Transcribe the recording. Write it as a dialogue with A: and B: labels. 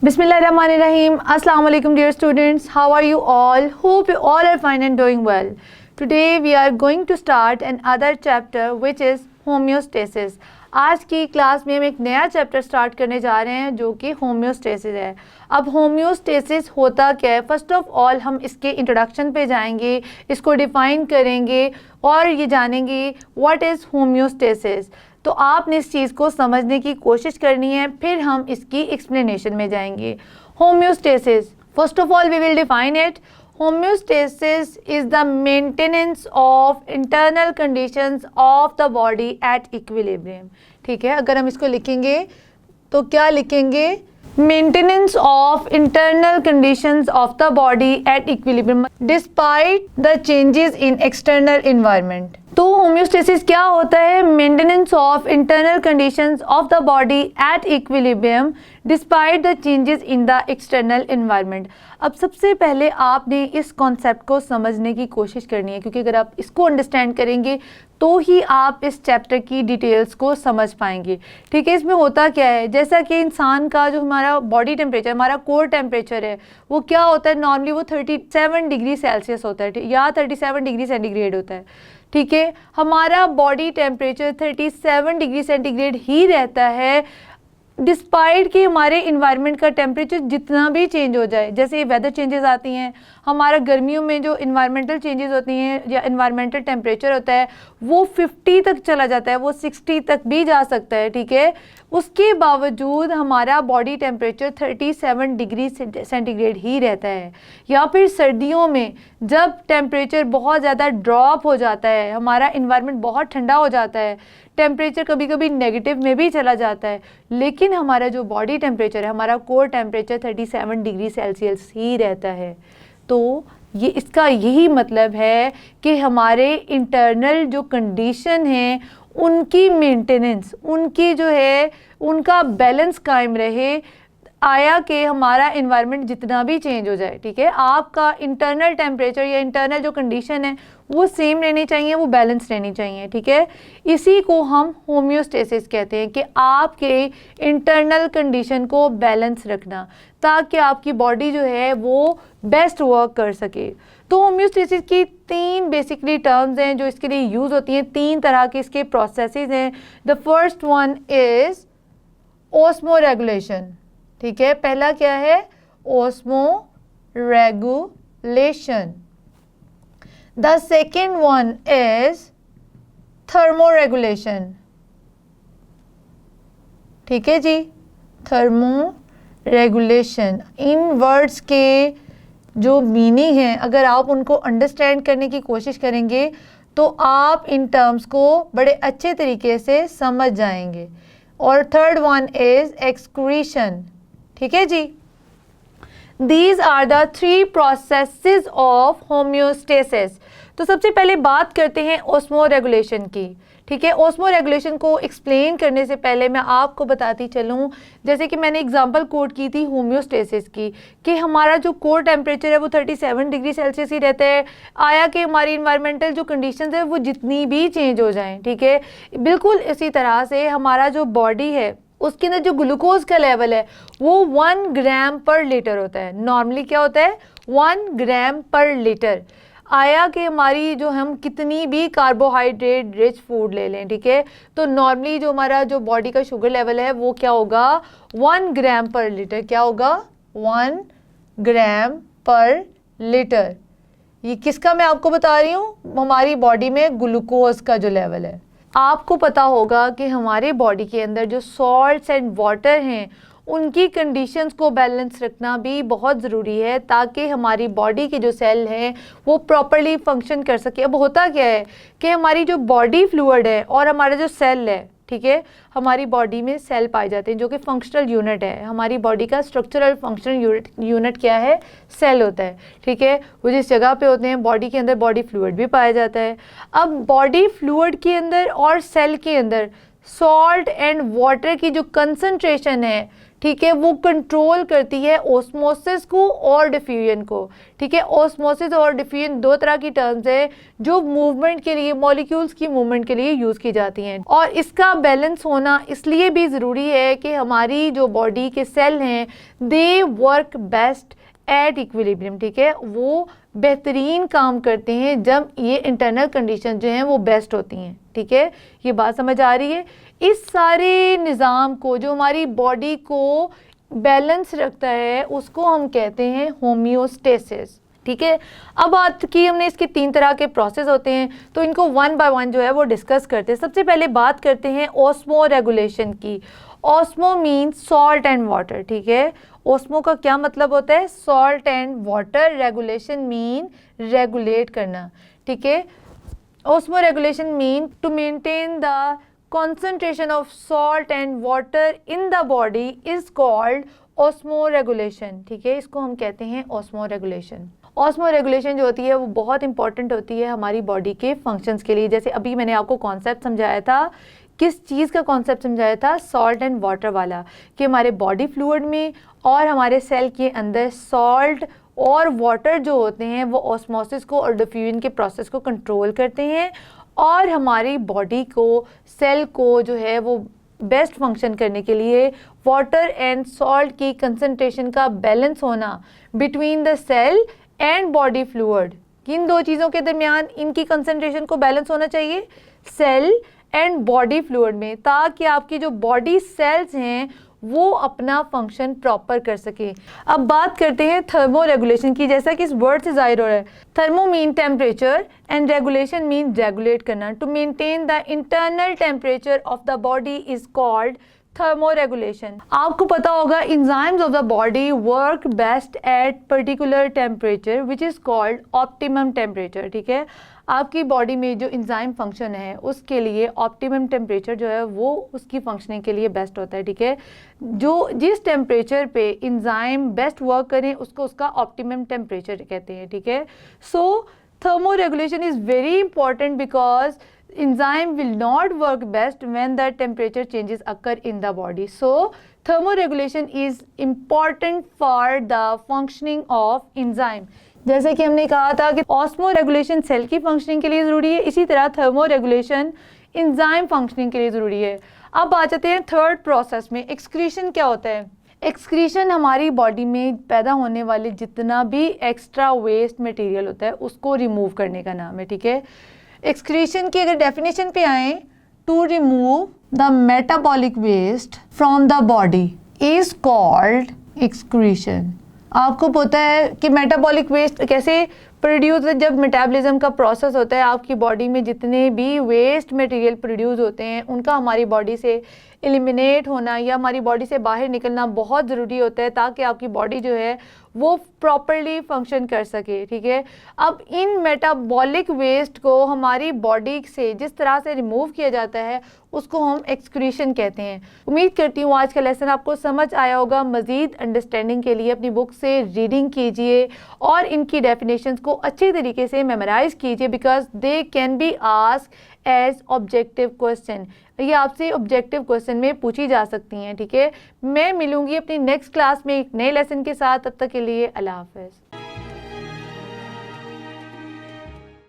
A: Bismillahirrahmanirrahim. Assalamu alaikum dear students. How are you all? Hope you all are fine and doing well. Today we are going to start another chapter which is homeostasis. आज की class में हम एक नया chapter start करने जा रहे हैं जो कि होम्योस्टेसिस है। अब होम्योस्टेसिस होता क्या है? फर्स्ट ऑफ ऑल हम इसके इंट्रोडक्शन पे जाएंगे, इसको डिफ़ाइन करेंगे और ये जानेंगे व्हाट इज़ होम्योस्टेसिस। तो आपने इस चीज़ को समझने की कोशिश करनी है, फिर हम इसकी एक्सप्लेनेशन में जाएंगे। Homeostasis, first of all we will define it. Homeostasis is the maintenance of internal conditions of the body at equilibrium. ठीक है, अगर हम इसको लिखेंगे तो क्या लिखेंगे? Maintenance of internal conditions of the body at equilibrium despite the changes in external environment. तो होम्योस्टेसिस क्या होता है? Maintenance of internal conditions of the body at equilibrium despite the changes in the external environment. अब सबसे पहले आपने इस concept को समझने की कोशिश करनी है, क्योंकि अगर आप इसको अंडरस्टैंड करेंगे तो ही आप इस चैप्टर की डिटेल्स को समझ पाएंगे। ठीक है, इसमें होता क्या है, जैसा कि इंसान का जो हमारा बॉडी टेम्परेचर, हमारा कोर टेम्परेचर है, वो क्या होता है? नॉर्मली वो 37 डिग्री सेल्सियस होता है या 37 डिग्री सेंटीग्रेड होता है। ठीक है, हमारा बॉडी टेम्परेचर 37 डिग्री सेंटीग्रेड ही रहता है डिस्पाइट कि हमारे इन्वायरमेंट का टेम्परेचर जितना भी चेंज हो जाए। जैसे ये वेदर चेंजेस आती हैं, हमारा गर्मियों में जो इन्वायरमेंटल चेंजेस होती हैं या इन्वायरमेंटल टेम्परेचर होता है वो 50 तक चला जाता है, वो 60 तक भी जा सकता है। ठीक है, उसके बावजूद हमारा बॉडी टेम्परेचर 37 डिग्री सेंटीग्रेड ही रहता है। या फिर सर्दियों में जब टेम्परेचर बहुत ज़्यादा ड्रॉप हो जाता है, हमारा इन्वायरमेंट बहुत ठंडा हो जाता है, टेम्परेचर कभी कभी नेगेटिव में भी चला जाता है, लेकिन हमारा जो बॉडी टेम्परेचर है, हमारा कोर टेम्परेचर 37 डिग्री सेल्सियस ही रहता है। तो ये इसका यही मतलब है कि हमारे इंटरनल जो कंडीशन है उनकी मेंटेनेंस, उनकी जो है उनका बैलेंस कायम रहे, आया कि हमारा इन्वायरमेंट जितना भी चेंज हो जाए। ठीक है, आपका इंटरनल टेम्परेचर या इंटरनल जो कंडीशन है वो सेम रहनी चाहिए, वो बैलेंस रहनी चाहिए। ठीक है, इसी को हम होम्योस्टेसिस कहते हैं कि आपके इंटरनल कंडीशन को बैलेंस रखना ताकि आपकी बॉडी जो है वो बेस्ट वर्क कर सके। तो होम्योस्टेसिस की 3 बेसिकली टर्म्स हैं जो इसके लिए यूज़ होती हैं। 3 तरह के इसके प्रोसेसेस हैं। The first one is osmo regulation. ठीक है, पहला क्या है? Osmo regulation. The second one is thermo regulation. ठीक है जी, थर्मो रेगुलेशन। इन वर्ड्स के जो मीनिंग है, अगर आप उनको अंडरस्टैंड करने की कोशिश करेंगे तो आप इन टर्म्स को बड़े अच्छे तरीके से समझ जाएंगे। और थर्ड वन इज एक्सक्रीशन। ठीक है जी, These are the 3 processes of homeostasis। तो सबसे पहले बात करते हैं ऑस्मो रेगुलेशन की। ठीक है, ऑस्मो रेगुलेशन को एक्सप्लेन करने से पहले मैं आपको बताती चलूँ, जैसे कि मैंने एग्जांपल कोट की थी होम्योस्टेसिस की, कि हमारा जो कोर टेम्परेचर है वो 37 डिग्री सेल्सियस ही रहता है, आया कि हमारी इन्वायरमेंटल जो कंडीशंस है वो जितनी भी चेंज हो जाएं। ठीक है, बिल्कुल इसी तरह से हमारा जो बॉडी है उसके अंदर जो ग्लूकोज का लेवल है वो 1 ग्राम पर लीटर होता है। नॉर्मली क्या होता है? 1 ग्राम पर लीटर। आया कि हमारी जो हम कितनी भी कार्बोहाइड्रेट रिच फूड ले लें, ठीक है, तो नॉर्मली जो हमारा जो बॉडी का शुगर लेवल है वो क्या होगा? 1 ग्राम पर लीटर। क्या होगा? 1 ग्राम पर लीटर। ये किसका मैं आपको बता रही हूँ? हमारी बॉडी में ग्लूकोज का जो लेवल है। आपको पता होगा कि हमारे बॉडी के अंदर जो सॉल्ट्स एंड वाटर हैं उनकी कंडीशंस को बैलेंस रखना भी बहुत ज़रूरी है ताकि हमारी बॉडी के जो सेल हैं वो प्रॉपरली फंक्शन कर सके। अब होता क्या है कि हमारी जो बॉडी फ्लूइड है और हमारा जो सेल है, ठीक है, हमारी बॉडी में सेल पाए जाते हैं जो कि फंक्शनल यूनिट है। हमारी बॉडी का स्ट्रक्चरल फंक्शनल यूनिट क्या है? सेल होता है। ठीक है, वो जिस जगह पे होते हैं बॉडी के अंदर बॉडी फ्लूइड भी पाया जाता है। अब बॉडी फ्लूइड के अंदर और सेल के अंदर सॉल्ट एंड वाटर की जो कंसंट्रेशन है, ठीक है, वो कंट्रोल करती है ऑस्मोसिस को और डिफ्यूजन को। ठीक है, ऑस्मोसिस और डिफ्यूजन दो तरह की टर्म्स है जो मूवमेंट के लिए, मॉलिक्यूल्स की मूवमेंट के लिए यूज़ की जाती हैं, और इसका बैलेंस होना इसलिए भी ज़रूरी है कि हमारी जो बॉडी के सेल हैं they work best eight equilibrium. ठीक है, वो बेहतरीन काम करते हैं जब ये इंटरनल कंडीशन जो हैं वो बेस्ट होती हैं। ठीक है, ये बात समझ आ रही है। इस सारे निज़ाम को जो हमारी बॉडी को बैलेंस रखता है उसको हम कहते हैं होम्योस्टेसिस। ठीक है, अब बात की हमने इसके 3 तरह के प्रोसेस होते हैं, तो इनको वन बाय वन जो है वो डिस्कस करते हैं। सबसे पहले बात करते हैं ऑस्मो रेगुलेशन की। Osmo means salt and water. ठीक है, ऑस्मो का क्या मतलब होता है? Salt and water. Regulation mean regulate करना। ठीक है, osmoregulation mean to maintain the concentration of salt and water in the body is called osmoregulation। ठीक है, इसको हम कहते हैं osmoregulation। osmoregulation जो होती है वो बहुत इंपॉर्टेंट होती है हमारी बॉडी के फंक्शंस के लिए। जैसे अभी मैंने आपको कॉन्सेप्ट समझाया था, किस चीज़ का कॉन्सेप्ट समझाया था? सॉल्ट एंड वाटर वाला, कि हमारे बॉडी फ्लूइड में और हमारे सेल के अंदर सॉल्ट और वाटर जो होते हैं वो ऑस्मोसिस को और डिफ्यूजन के प्रोसेस को कंट्रोल करते हैं, और हमारी बॉडी को, सेल को जो है वो बेस्ट फंक्शन करने के लिए वाटर एंड सॉल्ट की कंसंट्रेशन का बैलेंस होना between the cell and body fluid, किन दो चीज़ों के दरमियान इनकी कंसंट्रेशन को बैलेंस होना चाहिए? सेल एंड बॉडी फ्लूइड में, ताकि आपकी जो बॉडी सेल्स हैं वो अपना फंक्शन प्रॉपर कर सके। अब बात करते हैं थर्मो रेगुलेशन की। जैसा कि इस वर्ड से जाहिर हो रहा है, thermo mean temperature and regulation mean regulate करना। To maintain the internal temperature of the body is called thermoregulation. आपको पता होगा enzymes of the body work best at particular temperature which is called optimum temperature. ठीक है, आपकी body में जो enzyme function है उसके लिए ऑप्टिमम टेम्परेचर जो है वो उसकी फंक्शनिंग के लिए बेस्ट होता है। ठीक है, जो जिस टेम्परेचर पे एंजाइम बेस्ट वर्क करें उसको उसका ऑप्टिमम टेम्परेचर कहते हैं। ठीक है, सो thermoregulation is very important because enzyme will not work best when the temperature changes occur in the body. So thermoregulation is important for the functioning of enzyme. जैसे कि हमने कहा था कि ऑस्मो रेगुलेशन सेल की फंक्शनिंग के लिए ज़रूरी है, इसी तरह थर्मो रेगुलेशन एंजाइम फंक्शनिंग के लिए ज़रूरी है। अब आ जाते हैं थर्ड प्रोसेस में, एक्सक्रीशन क्या होता है? एक्सक्रीशन हमारी बॉडी में पैदा होने वाले जितना भी एक्स्ट्रा वेस्ट मटेरियल होता है उसको रिमूव करने का नाम है। ठीक है, एक्सक्रीशन की अगर डेफिनेशन पे आए, to remove the metabolic waste from the body is called excretion. आपको पता है कि मेटाबॉलिक वेस्ट कैसे प्रोड्यूस, जब मेटाबॉलिज्म का प्रोसेस होता है आपकी बॉडी में जितने भी वेस्ट मटेरियल प्रोड्यूस होते हैं उनका हमारी बॉडी से एलिमिनेट होना या हमारी बॉडी से बाहर निकलना बहुत ज़रूरी होता है ताकि आपकी बॉडी जो है वो प्रॉपरली फंक्शन कर सके। ठीक है, अब इन मेटाबॉलिक वेस्ट को हमारी बॉडी से जिस तरह से रिमूव किया जाता है उसको हम एक्सक्रीशन कहते हैं। उम्मीद करती हूँ आज का लेसन आपको समझ आया होगा। मज़ीद अंडरस्टैंडिंग के लिए अपनी बुक से रीडिंग कीजिए और इनकी डेफिनेशंस को अच्छे तरीके से मेमोराइज़ कीजिए, because they can be asked as objective question. ये आपसे ऑब्जेक्टिव क्वेश्चन में पूछी जा सकती हैं। ठीक है, मैं मिलूंगी अपनी नेक्स्ट क्लास में एक नए लेसन के साथ। तब तक के लिए अल्लाह हाफ़िज़।